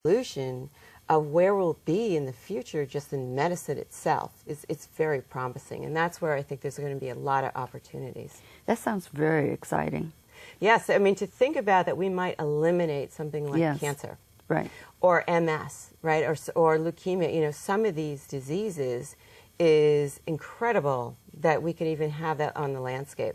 evolution of where we'll be in the future just in medicine itself it's very promising, and that's where I think there's going to be a lot of opportunities. That sounds very exciting. Yes, I mean, to think about that we might eliminate something like cancer, right, or MS, right, or leukemia. You know, some of these diseases is incredible that we can even have that on the landscape.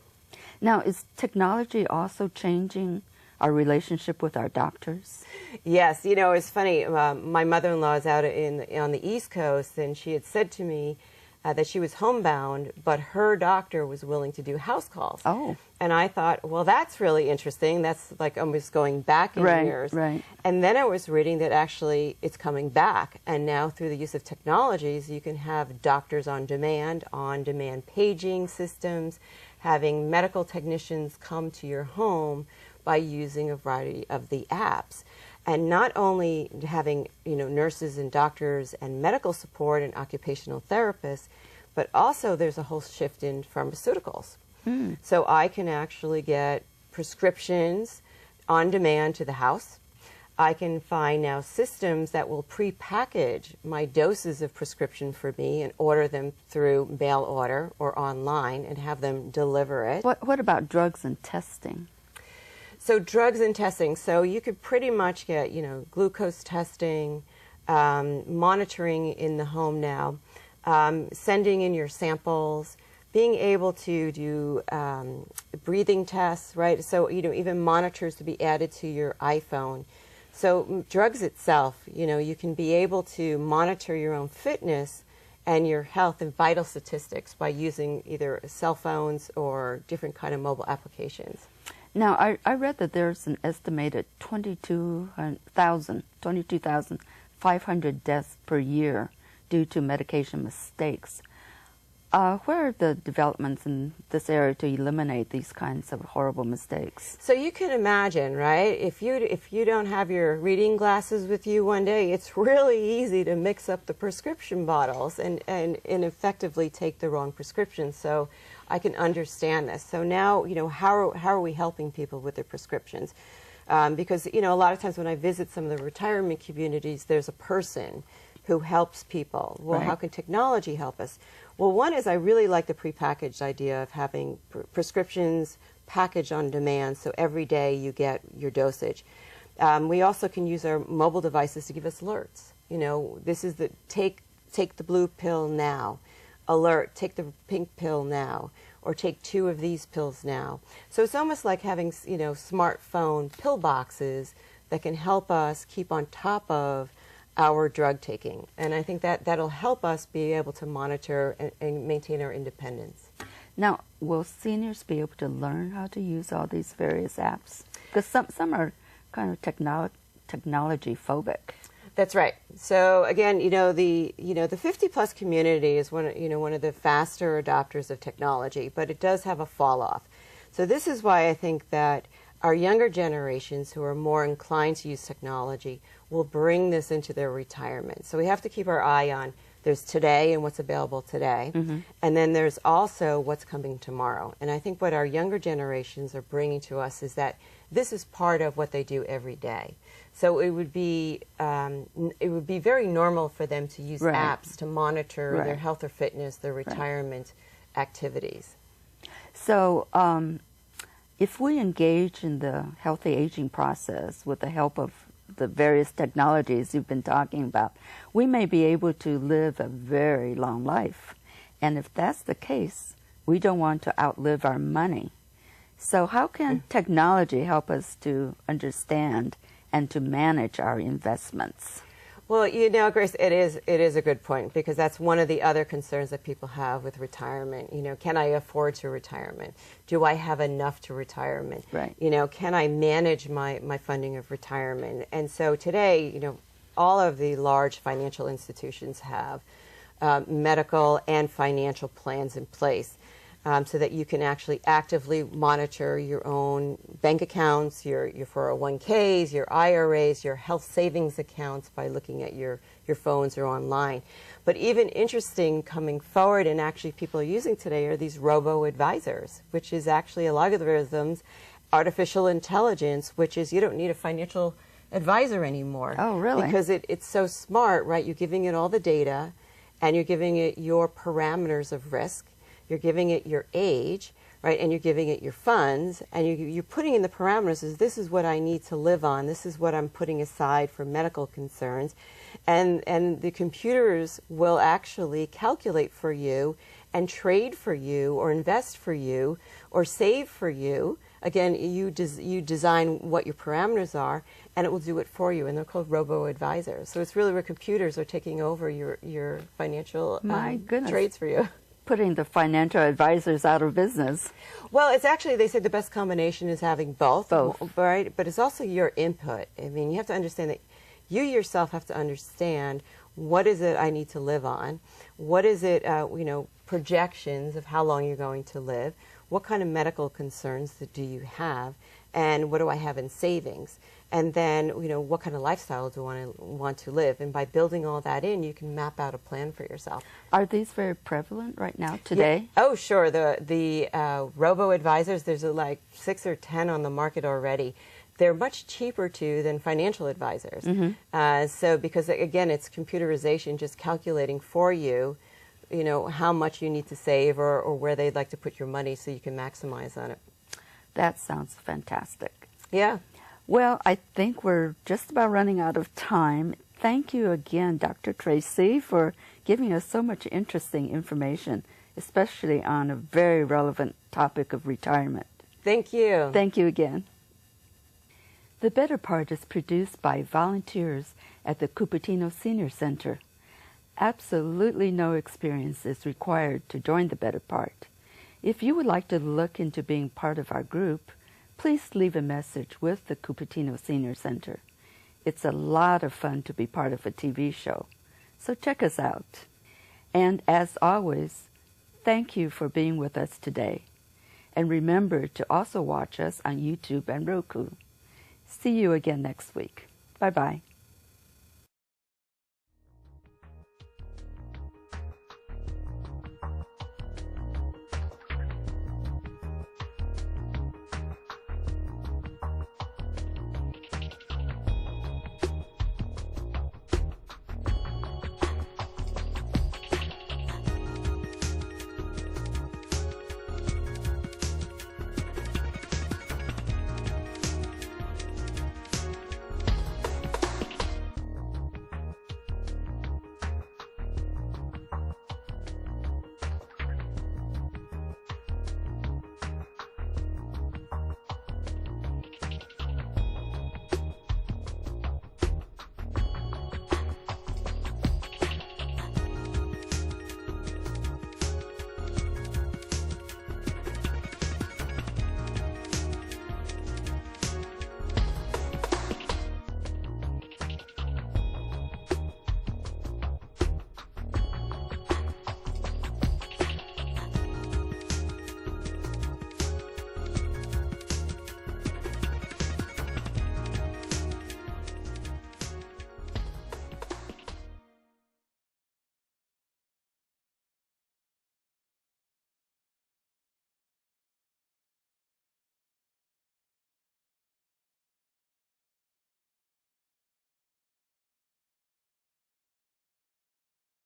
Now, is technology also changing our relationship with our doctors? Yes, you know, it's funny. My mother-in-law is out on the East Coast, and she had said to me that she was homebound, but her doctor was willing to do house calls. Oh. And I thought, well, that's really interesting. That's like almost going back in years. Right. And then I was reading that actually it's coming back. And now through the use of technologies, you can have doctors on demand paging systems, having medical technicians come to your home by using a variety of the apps. And not only having, you know, nurses and doctors and medical support and occupational therapists, but also there's a whole shift in pharmaceuticals. So I can actually get prescriptions on demand to the house. I can find now systems that will pre-package my doses of prescription for me and order them through mail order or online and have them deliver it. What about drugs and testing? So drugs and testing, so you could pretty much get, you know, glucose testing, monitoring in the home now, sending in your samples, being able to do breathing tests, right? So, you know, even monitors to be added to your iPhone. So drugs itself, you know, you can be able to monitor your own fitness and your health and vital statistics by using either cell phones or different kind of mobile applications. Now, I read that there's an estimated 22,500 deaths per year due to medication mistakes. Where are the developments in this area to eliminate these kinds of horrible mistakes? So you can imagine, right? If you don't have your reading glasses with you one day, it's really easy to mix up the prescription bottles and effectively take the wrong prescription. So I can understand this. So now, you know, how are we helping people with their prescriptions? Because, you know, a lot of times when I visit some of the retirement communities, there's a person who helps people. Well, Right. How can technology help us? Well, one is I really like the prepackaged idea of having prescriptions packaged on demand, so every day you get your dosage. We also can use our mobile devices to give us alerts. You know, this is the take the blue pill now. Alert, take the pink pill now, or take 2 of these pills now. So it's almost like having, you know, smartphone pill boxes that can help us keep on top of our drug taking. And I think that that'll help us be able to monitor and maintain our independence. Now, will seniors be able to learn how to use all these various apps? Because some are kind of technology phobic. That's right. So again, the 50+ community is one of the faster adopters of technology, but it does have a fall off. So this is why I think that our younger generations who are more inclined to use technology will bring this into their retirement. So we have to keep our eye on there's today and what's available today, and then there's also what's coming tomorrow. And I think what our younger generations are bringing to us is that this is part of what they do every day. So it would be very normal for them to use apps to monitor their health or fitness, their retirement activities. So if we engage in the healthy aging process with the help of the various technologies you've been talking about, we may be able to live a very long life. And if that's the case, we don't want to outlive our money. So how can technology help us to understand and to manage our investments? Well, Grace, it is a good point, because that's one of the other concerns that people have with retirement. Can I afford to retirement? Do I have enough to retirement? Right. Can I manage my funding of retirement? And so today, all of the large financial institutions have medical and financial plans in place. So that you can actually actively monitor your own bank accounts, your 401ks, your IRAs, your health savings accounts by looking at your phones or online. But even interesting coming forward, and actually people are using today, are these robo-advisors, which is actually algorithms, artificial intelligence, which is you don't need a financial advisor anymore. Oh, really? Because it's so smart, right? You're giving it all the data, and you're giving it your parameters of risk. You're giving it your age, right? And you're giving it your funds, and you're putting in the parameters as this is what I need to live on. This is what I'm putting aside for medical concerns. And the computers will actually calculate for you and trade for you or invest for you or save for you. Again, you design what your parameters are, and it will do it for you, and they're called robo-advisors. So it's really where computers are taking over your financial trades for you. Putting the financial advisors out of business. Well, it's actually, they say the best combination is having both. Both. Right? But it's also your input. I mean, you have to understand that you yourself have to understand what is it I need to live on, what is it, projections of how long you're going to live, what kind of medical concerns do you have, and what do I have in savings, and then what kind of lifestyle do I want to live, and by building all that in, you can map out a plan for yourself. Are these very prevalent right now today? Yeah. Oh, sure. The robo advisors, there's like 6 or 10 on the market already. They're much cheaper too than financial advisors. Mm-hmm. So because again, it's computerization, just calculating for you, how much you need to save or where they'd like to put your money so you can maximize on it. That sounds fantastic. Yeah. Well, I think we're just about running out of time. Thank you again, Dr. Tracey, for giving us so much interesting information, especially on a very relevant topic of retirement. Thank you. Thank you again. The Better Part is produced by volunteers at the Cupertino Senior Center. Absolutely no experience is required to join the Better Part. If you would like to look into being part of our group, please leave a message with the Cupertino Senior Center. It's a lot of fun to be part of a TV show, so check us out. And as always, thank you for being with us today. And remember to also watch us on YouTube and Roku. See you again next week. Bye-bye.